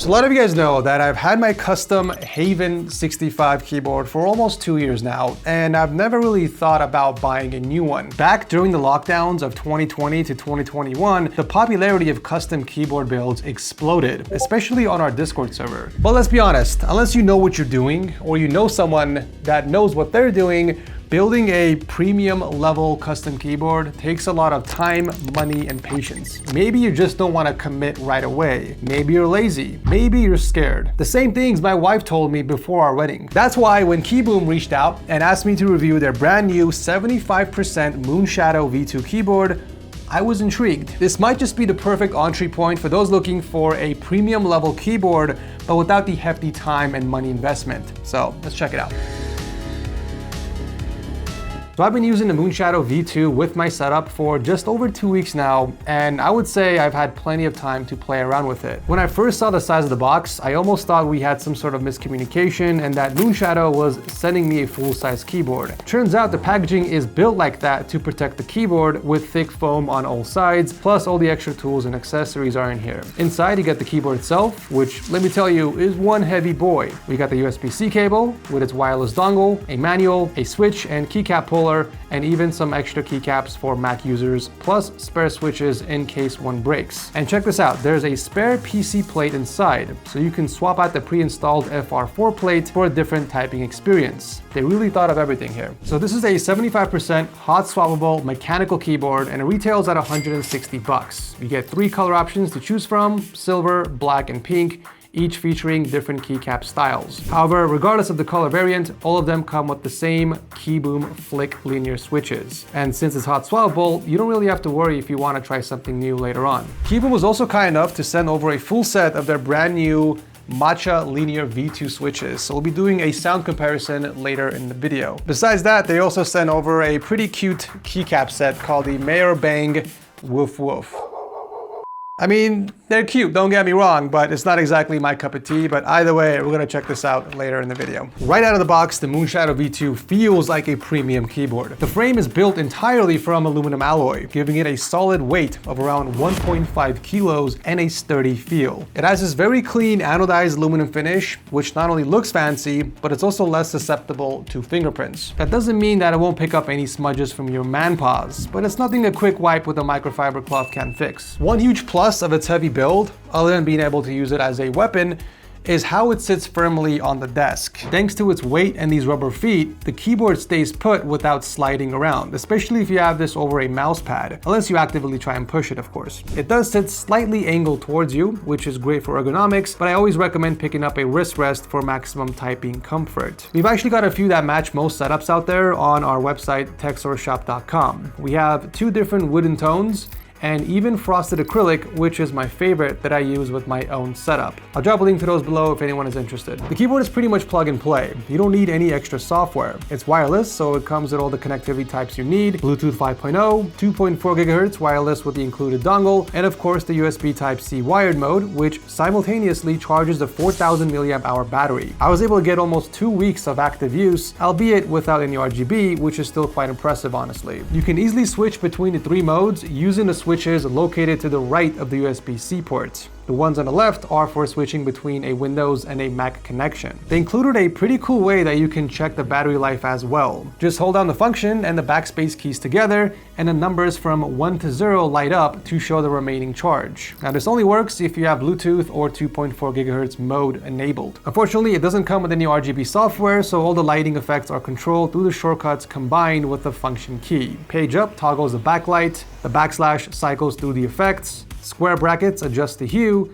So a lot of you guys know that I've had my custom Haven 65 keyboard for almost 2 years now, and I've never really thought about buying a new one. Back during the lockdowns of 2020 to 2021, the popularity of custom keyboard builds exploded, especially on our Discord server. But let's be honest, unless you know what you're doing, or you know someone that knows what they're doing, building a premium level custom keyboard takes a lot of time, money, and patience. Maybe you just don't want to commit right away. Maybe you're lazy. Maybe you're scared. The same things my wife told me before our wedding. That's why when Kiboom reached out and asked me to review their brand new 75% Moonshadow V2 keyboard, I was intrigued. This might just be the perfect entry point for those looking for a premium level keyboard, but without the hefty time and money investment. So let's check it out. So I've been using the Moonshadow V2 with my setup for just over 2 weeks now, and I would say I've had plenty of time to play around with it. When I first saw the size of the box, I almost thought we had some sort of miscommunication and that Moonshadow was sending me a full-size keyboard. Turns out the packaging is built like that to protect the keyboard with thick foam on all sides, plus all the extra tools and accessories are in here. Inside you get the keyboard itself, which let me tell you is one heavy boy. We got the USB-C cable with its wireless dongle, a manual, a switch and keycap puller, and even some extra keycaps for Mac users, plus spare switches in case one breaks. And check this out, there's a spare PC plate inside, so you can swap out the pre-installed FR4 plate for a different typing experience. They really thought of everything here. So this is a 75% hot swappable mechanical keyboard, and it retails at $160. You get 3 color options to choose from: silver, black, and pink, each featuring different keycap styles. However, regardless of the color variant, all of them come with the same Kiboom Flick linear switches. And since it's hot swappable, you don't really have to worry if you want to try something new later on. Kiboom was also kind enough to send over a full set of their brand new Matcha linear V2 switches, so we'll be doing a sound comparison later in the video. Besides that, they also sent over a pretty cute keycap set called the Mayor Bang Woof Woof. I mean, they're cute, don't get me wrong, but it's not exactly my cup of tea. But either way, we're gonna check this out later in the video. Right out of the box, the Moonshadow V2 feels like a premium keyboard. The frame is built entirely from aluminum alloy, giving it a solid weight of around 1.5 kilos and a sturdy feel. It has this very clean anodized aluminum finish, which not only looks fancy, but it's also less susceptible to fingerprints. That doesn't mean that it won't pick up any smudges from your man paws, but it's nothing a quick wipe with a microfiber cloth can fix. One huge plus of its heavy build, other than being able to use it as a weapon, is how it sits firmly on the desk. Thanks to its weight and these rubber feet, the keyboard stays put without sliding around, especially if you have this over a mouse pad, unless you actively try and push it, of course. It does sit slightly angled towards you, which is great for ergonomics, but I always recommend picking up a wrist rest for maximum typing comfort. We've actually got a few that match most setups out there on our website, techsourceshop.com. We have 2 different wooden tones, and even frosted acrylic, which is my favorite that I use with my own setup. I'll drop a link to those below if anyone is interested. The keyboard is pretty much plug and play. You don't need any extra software. It's wireless, so it comes with all the connectivity types you need: Bluetooth 5.0, 2.4 GHz wireless with the included dongle, and of course the USB Type-C wired mode, which simultaneously charges the 4000 mAh battery. I was able to get almost 2 weeks of active use, albeit without any RGB, which is still quite impressive, honestly. You can easily switch between the 3 modes using the switches located to the right of the USB-C ports. The ones on the left are for switching between a Windows and a Mac connection. They included a pretty cool way that you can check the battery life as well. Just hold down the function and the backspace keys together, and the numbers from 1 to 0 light up to show the remaining charge. Now this only works if you have Bluetooth or 2.4 GHz mode enabled. Unfortunately, it doesn't come with any RGB software, so all the lighting effects are controlled through the shortcuts combined with the function key. Page up toggles the backlight, the backslash cycles through the effects, square brackets adjust the hue,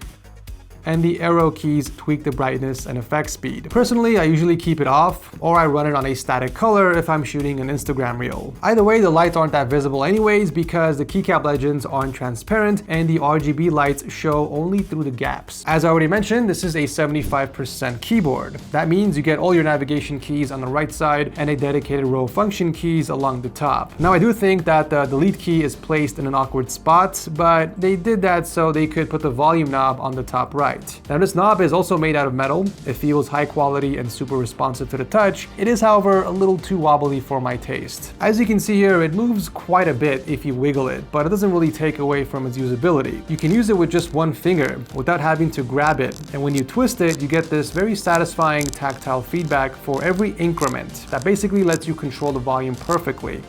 and the arrow keys tweak the brightness and effect speed. Personally, I usually keep it off, or I run it on a static color if I'm shooting an Instagram reel. Either way, the lights aren't that visible anyways because the keycap legends aren't transparent and the RGB lights show only through the gaps. As I already mentioned, this is a 75% keyboard. That means you get all your navigation keys on the right side and a dedicated row of function keys along the top. Now I do think that the delete key is placed in an awkward spot, but they did that so they could put the volume knob on the top right. right. Now this knob is also made out of metal. It feels high quality and super responsive to the touch. It is, however, a little too wobbly for my taste. As you can see here, it moves quite a bit if you wiggle it, but it doesn't really take away from its usability. You can use it with just one finger without having to grab it, and when you twist it, you get this very satisfying tactile feedback for every increment that basically lets you control the volume perfectly.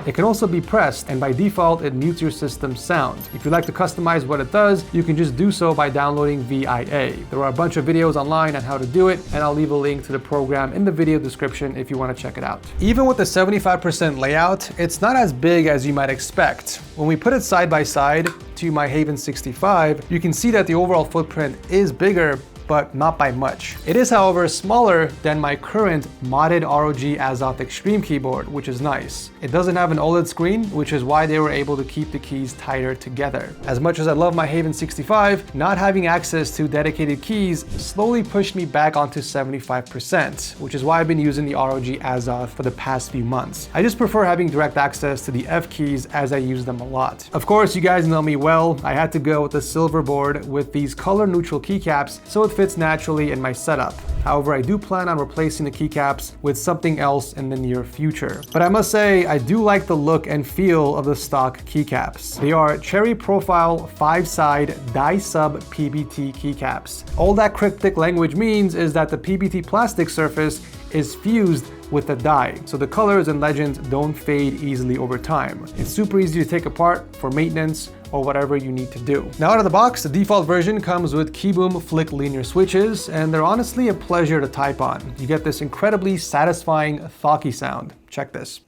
It can also be pressed, and by default, it mutes your system's sound. If you'd like to customize what it does, you can just do so by downloading VIA. There are a bunch of videos online on how to do it, and I'll leave a link to the program in the video description if you want to check it out. Even with the 75% layout, it's not as big as you might expect. When we put it side by side to my Haven 65, you can see that the overall footprint is bigger, but not by much. It is, however, smaller than my current modded ROG Azoth Extreme keyboard, which is nice. It doesn't have an OLED screen, which is why they were able to keep the keys tighter together. As much as I love my Haven 65, not having access to dedicated keys slowly pushed me back onto 75%, which is why I've been using the ROG Azoth for the past few months. I just prefer having direct access to the F keys as I use them a lot. Of course, you guys know me well. I had to go with the silver board with these color neutral keycaps, so it fits naturally in my setup. However, I do plan on replacing the keycaps with something else in the near future. But I must say, I do like the look and feel of the stock keycaps. They are cherry profile 5-side die-sub PBT keycaps. All that cryptic language means is that the PBT plastic surface is fused with the die, so the colors and legends don't fade easily over time. It's super easy to take apart for maintenance or whatever you need to do. Now out of the box, the default version comes with Kiboom Flick linear switches, and they're honestly a pleasure to type on. You get this incredibly satisfying thocky sound. Check this.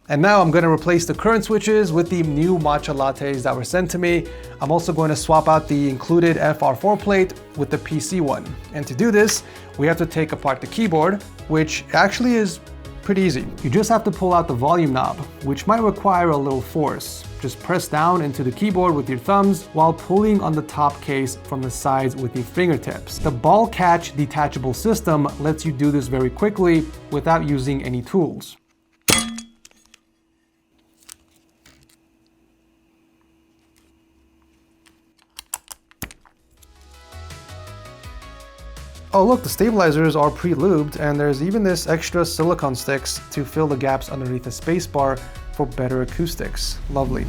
And now I'm going to replace the current switches with the new matcha lattes that were sent to me. I'm also going to swap out the included FR4 plate with the PC one. And to do this, we have to take apart the keyboard, which actually is pretty easy. You just have to pull out the volume knob, which might require a little force. Just press down into the keyboard with your thumbs while pulling on the top case from the sides with your fingertips. The ball catch detachable system lets you do this very quickly without using any tools. Oh look, the stabilizers are pre-lubed, and there's even this extra silicone sticks to fill the gaps underneath the spacebar for better acoustics. Lovely.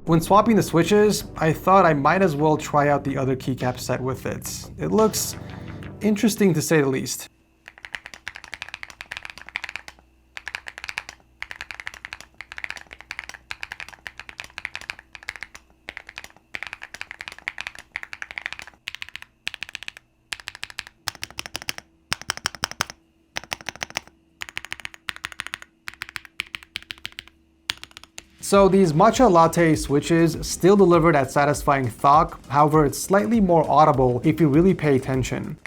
When swapping the switches, I thought I might as well try out the other keycap set with it. It looks interesting to say the least. So these matcha latte switches still deliver that satisfying thock, however it's slightly more audible if you really pay attention.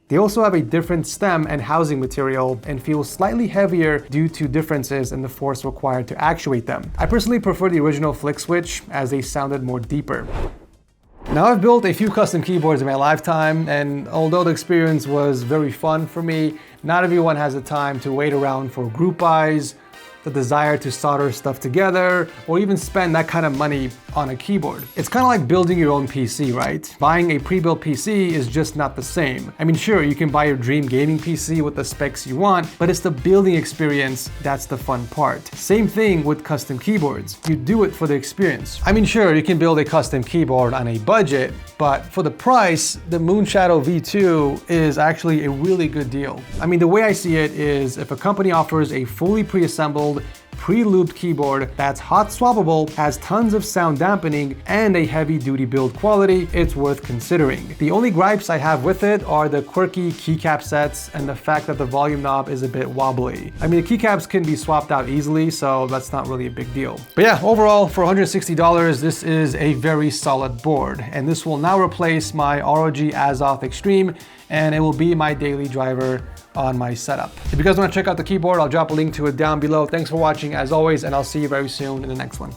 They also have a different stem and housing material and feel slightly heavier due to differences in the force required to actuate them. I personally prefer the original flick switch as they sounded more deeper. Now I've built a few custom keyboards in my lifetime, and although the experience was very fun for me, not everyone has the time to wait around for group buys, the desire to solder stuff together, or even spend that kind of money on a keyboard. It's kind of like building your own PC, right? Buying a pre-built PC is just not the same. I mean, sure, you can buy your dream gaming PC with the specs you want, but it's the building experience that's the fun part. Same thing with custom keyboards. You do it for the experience. I mean, sure, you can build a custom keyboard on a budget, but for the price, the Moonshadow V2 is actually a really good deal. I mean, the way I see it is if a company offers a fully pre-assembled, pre-looped keyboard that's hot swappable, has tons of sound dampening, and a heavy-duty build quality, it's worth considering. The only gripes I have with it are the quirky keycap sets and the fact that the volume knob is a bit wobbly. I mean, the keycaps can be swapped out easily, so that's not really a big deal. But yeah, overall, for $160, this is a very solid board, and this will now replace my ROG Azoth Extreme, and it will be my daily driver on my setup. If you guys want to check out the keyboard, I'll drop a link to it down below. Thanks for watching as always, and I'll see you very soon in the next one.